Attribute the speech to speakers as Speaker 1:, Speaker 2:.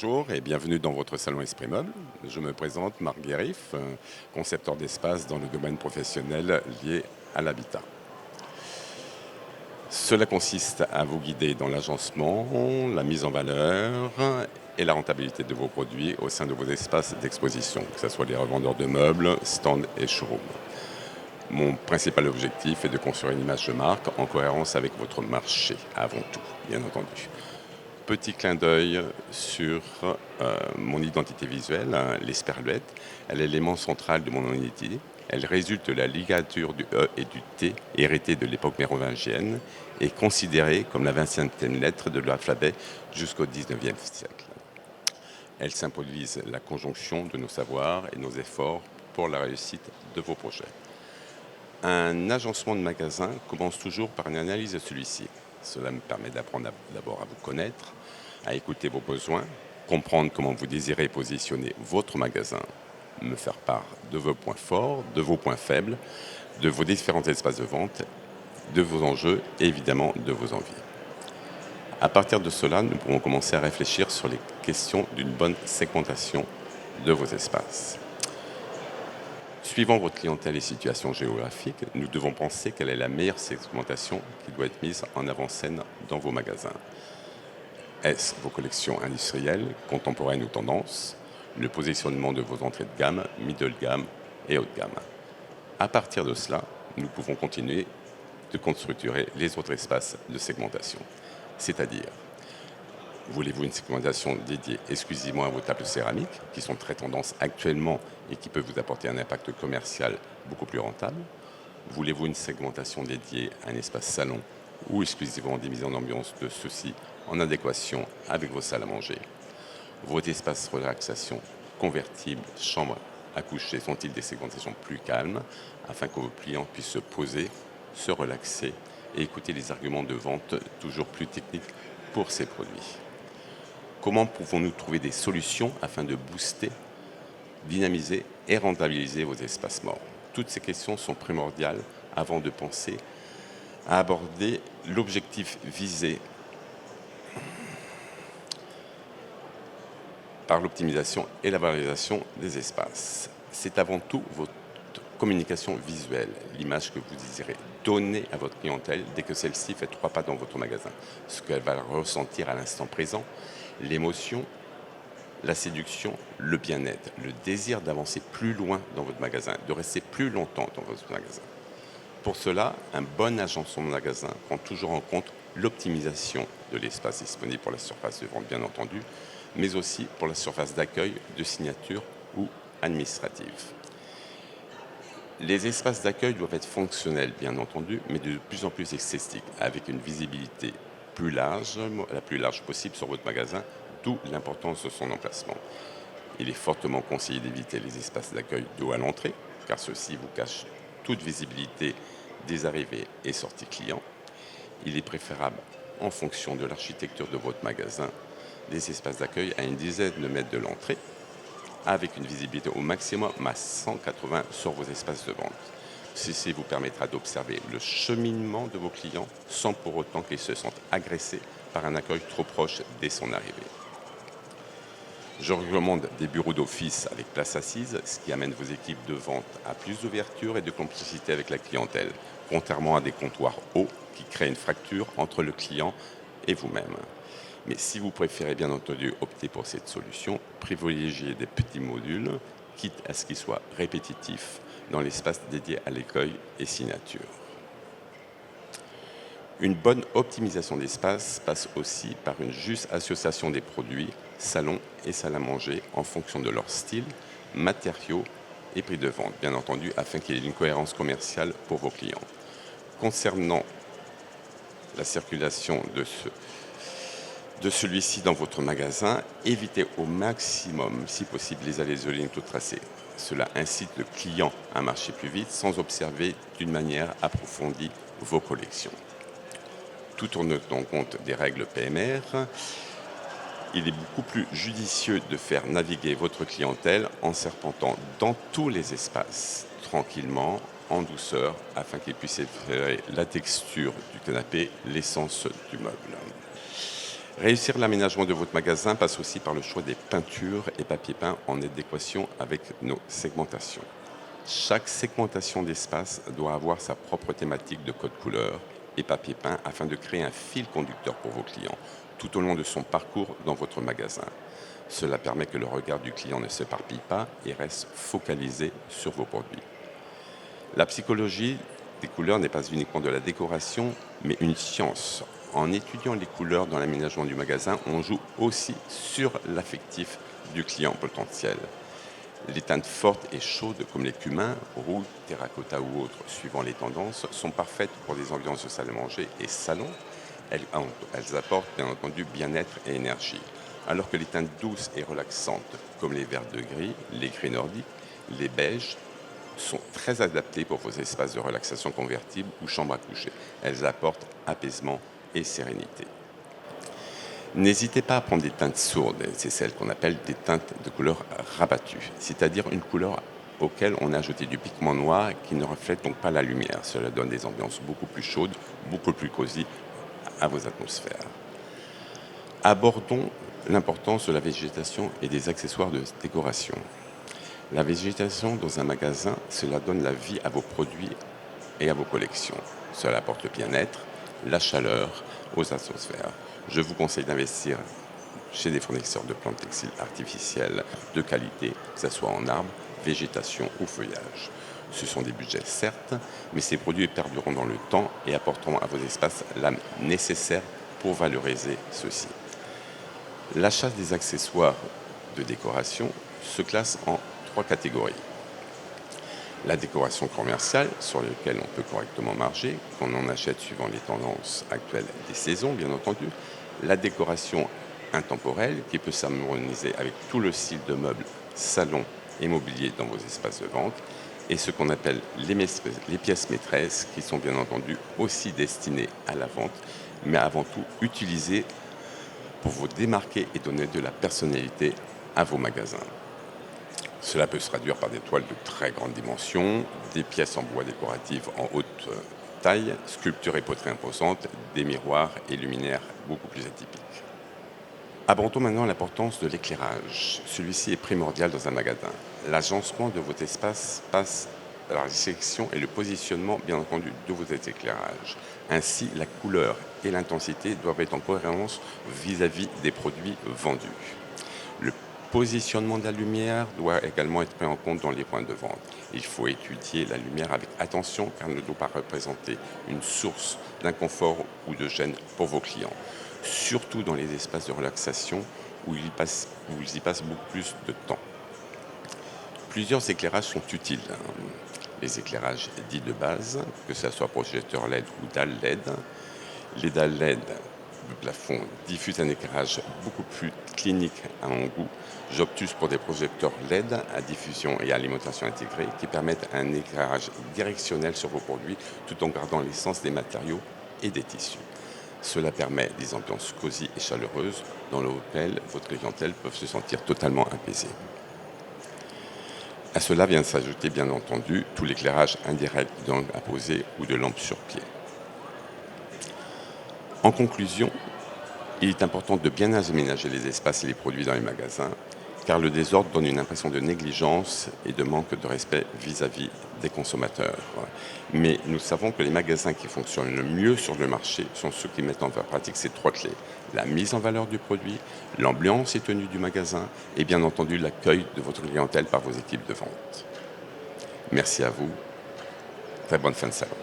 Speaker 1: Bonjour et bienvenue dans votre salon Esprit Meuble. Je me présente, Marc Guérif, concepteur d'espace dans le domaine professionnel lié à l'habitat. Cela consiste à vous guider dans l'agencement, la mise en valeur et la rentabilité de vos produits au sein de vos espaces d'exposition, que ce soit les revendeurs de meubles, stands et showrooms. Mon principal objectif est de construire une image de marque en cohérence avec votre marché, avant tout, bien entendu. Petit clin d'œil sur mon identité visuelle, l'esperluette. Elle est l'élément central de mon identité. Elle résulte de la ligature du E et du T, héritée de l'époque mérovingienne, et considérée comme la 20e lettre de l'alphabet jusqu'au 19e siècle. Elle symbolise la conjonction de nos savoirs et nos efforts pour la réussite de vos projets. Un agencement de magasin commence toujours par une analyse de celui-ci. Cela me permet d'apprendre d'abord à vous connaître, à écouter vos besoins, comprendre comment vous désirez positionner votre magasin, me faire part de vos points forts, de vos points faibles, de vos différents espaces de vente, de vos enjeux et évidemment de vos envies. À partir de cela, nous pourrons commencer à réfléchir sur les questions d'une bonne segmentation de vos espaces. Suivant votre clientèle et situation géographique, nous devons penser quelle est la meilleure segmentation qui doit être mise en avant-scène dans vos magasins. Est-ce vos collections industrielles, contemporaines ou tendances, le positionnement de vos entrées de gamme, middle gamme et haut de gamme? À partir de cela, nous pouvons continuer de construire les autres espaces de segmentation. C'est-à-dire, voulez-vous une segmentation dédiée exclusivement à vos tables céramiques, qui sont très tendances actuellement et qui peuvent vous apporter un impact commercial beaucoup plus rentable? Voulez-vous une segmentation dédiée à un espace salon ou exclusivement des mises en ambiance de ceux-ci en adéquation avec vos salles à manger? Vos espaces relaxation, convertibles, chambres à coucher sont-ils des segmentations plus calmes afin que vos clients puissent se poser, se relaxer et écouter les arguments de vente toujours plus techniques pour ces produits? Comment pouvons-nous trouver des solutions afin de booster, dynamiser et rentabiliser vos espaces morts? Toutes ces questions sont primordiales avant de penser à aborder l'objectif visé par l'optimisation et la valorisation des espaces. C'est avant tout votre communication visuelle, l'image que vous désirez donner à votre clientèle dès que celle-ci fait 3 pas dans votre magasin. Ce qu'elle va ressentir à l'instant présent, l'émotion, la séduction, le bien-être, le désir d'avancer plus loin dans votre magasin, de rester plus longtemps dans votre magasin. Pour cela, un bon agencement de magasin prend toujours en compte l'optimisation de l'espace disponible pour la surface de vente, bien entendu, mais aussi pour la surface d'accueil, de signature ou administrative. Les espaces d'accueil doivent être fonctionnels, bien entendu, mais de plus en plus esthétiques, avec une visibilité plus large, la plus large possible sur votre magasin, d'où l'importance de son emplacement. Il est fortement conseillé d'éviter les espaces d'accueil dos à l'entrée, car ceux-ci vous cachent toute visibilité des arrivées et sorties clients. Il est préférable, en fonction de l'architecture de votre magasin, des espaces d'accueil à une dizaine de mètres de l'entrée, avec une visibilité au maximum à 180 sur vos espaces de vente. Ceci vous permettra d'observer le cheminement de vos clients sans pour autant qu'ils se sentent agressés par un accueil trop proche dès son arrivée. Je recommande des bureaux d'office avec place assise, ce qui amène vos équipes de vente à plus d'ouverture et de complicité avec la clientèle, contrairement à des comptoirs hauts qui créent une fracture entre le client et vous-même. Mais si vous préférez bien entendu opter pour cette solution, privilégiez des petits modules, quitte à ce qu'ils soient répétitifs dans l'espace dédié à l'accueil et signature. Une bonne optimisation d'espace passe aussi par une juste association des produits, salons et salles à manger en fonction de leur style, matériaux et prix de vente, bien entendu, afin qu'il y ait une cohérence commerciale pour vos clients. Concernant la circulation de celui-ci dans votre magasin, évitez au maximum, si possible, les allées de ligne tout tracées. Cela incite le client à marcher plus vite sans observer d'une manière approfondie vos collections. Tout en tenant compte des règles PMR, il est beaucoup plus judicieux de faire naviguer votre clientèle en serpentant dans tous les espaces, tranquillement, en douceur, afin qu'il puisse effleurer la texture du canapé, l'essence du meuble. Réussir l'aménagement de votre magasin passe aussi par le choix des peintures et papiers peints en adéquation avec nos segmentations. Chaque segmentation d'espace doit avoir sa propre thématique de code couleur et papier peint afin de créer un fil conducteur pour vos clients tout au long de son parcours dans votre magasin. Cela permet que le regard du client ne s'éparpille pas et reste focalisé sur vos produits. La psychologie des couleurs n'est pas uniquement de la décoration, mais une science. En étudiant les couleurs dans l'aménagement du magasin, on joue aussi sur l'affectif du client potentiel. Les teintes fortes et chaudes comme les cumin, rouge, terracotta ou autres, suivant les tendances, sont parfaites pour des ambiances de salle à manger et salon. Elles apportent bien entendu bien-être et énergie. Alors que les teintes douces et relaxantes, comme les verts de gris, les gris nordiques, les beiges, sont très adaptées pour vos espaces de relaxation convertibles ou chambres à coucher. Elles apportent apaisement et sérénité. N'hésitez pas à prendre des teintes sourdes, c'est celles qu'on appelle des teintes de couleur rabattue, c'est-à-dire une couleur auquel on a ajouté du pigment noir qui ne reflète donc pas la lumière. Cela donne des ambiances beaucoup plus chaudes, beaucoup plus cosy à vos atmosphères. Abordons l'importance de la végétation et des accessoires de décoration. La végétation dans un magasin, cela donne la vie à vos produits et à vos collections. Cela apporte le bien-être, la chaleur aux atmosphères. Je vous conseille d'investir chez des fournisseurs de plantes textiles artificielles de qualité, que ce soit en arbre, végétation ou feuillage. Ce sont des budgets certes, mais ces produits perdureront dans le temps et apporteront à vos espaces l'âme nécessaire pour valoriser ceux-ci. L'achat des accessoires de décoration se classe en 3 catégories. La décoration commerciale, sur laquelle on peut correctement marger, qu'on en achète suivant les tendances actuelles des saisons, bien entendu. La décoration intemporelle, qui peut s'harmoniser avec tout le style de meubles, salons et mobilier dans vos espaces de vente. Et ce qu'on appelle les pièces maîtresses, qui sont bien entendu aussi destinées à la vente, mais avant tout utilisées pour vous démarquer et donner de la personnalité à vos magasins. Cela peut se traduire par des toiles de très grande dimension, des pièces en bois décoratif en haute taille, sculptures et poteries imposantes, des miroirs et luminaires beaucoup plus atypiques. Abordons maintenant l'importance de l'éclairage. Celui-ci est primordial dans un magasin. L'agencement de votre espace passe par la sélection et le positionnement, bien entendu, de vos éclairages. Ainsi, la couleur et l'intensité doivent être en cohérence vis-à-vis des produits vendus. Le positionnement de la lumière doit également être pris en compte dans les points de vente. Il faut étudier la lumière avec attention car elle ne doit pas représenter une source d'inconfort ou de gêne pour vos clients. Surtout dans les espaces de relaxation où ils y passent beaucoup plus de temps. Plusieurs éclairages sont utiles. Les éclairages dits de base, que ce soit projecteur LED ou dalle LED. Les dalles LED de plafond diffusent un éclairage beaucoup plus clinique à mon goût. J'opte pour des projecteurs LED à diffusion et alimentation intégrée qui permettent un éclairage directionnel sur vos produits tout en gardant l'essence des matériaux et des tissus. Cela permet des ambiances cosy et chaleureuses dans lesquelles votre clientèle peut se sentir totalement apaisée. À cela vient s'ajouter bien entendu tout l'éclairage indirect d'angles à poser ou de lampes sur pied. En conclusion, il est important de bien aménager les espaces et les produits dans les magasins, car le désordre donne une impression de négligence et de manque de respect vis-à-vis des consommateurs. Mais nous savons que les magasins qui fonctionnent le mieux sur le marché sont ceux qui mettent en pratique ces 3 clés. La mise en valeur du produit, l'ambiance et tenue du magasin et bien entendu l'accueil de votre clientèle par vos équipes de vente. Merci à vous. Très bonne fin de salon.